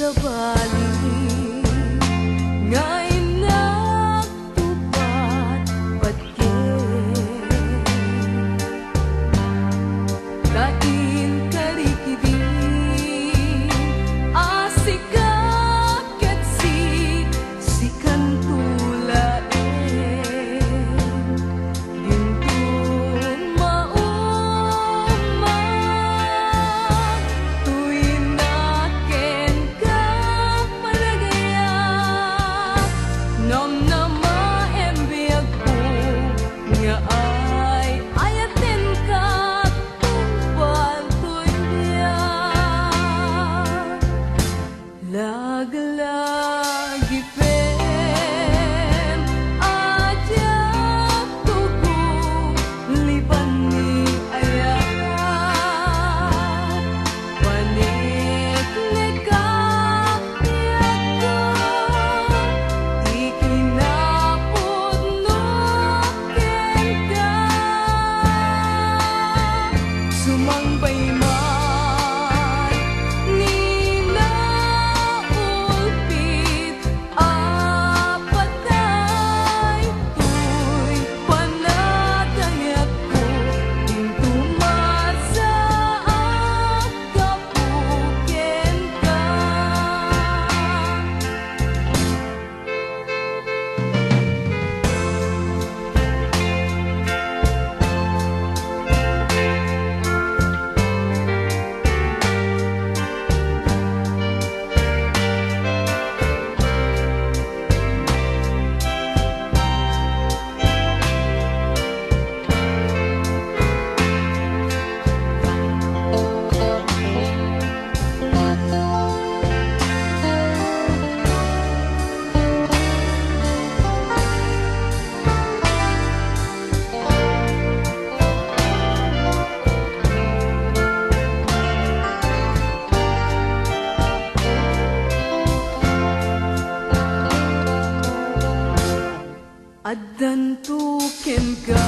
sa bali ngay nagtupad patken kain karikidin asika ketsi sikan tulaen gintun maumag tuwin naken ka panagayat nam nama embiyag ko nga ay ayaten ka tumpal tuya lag-lagi pem ajak tuku lipan ni ayat panik nekap tiako ikinapod nuken ka sumangbay man ni naulpit apatay tuy panadayat ko intumasa kapuken ka addan tuken ka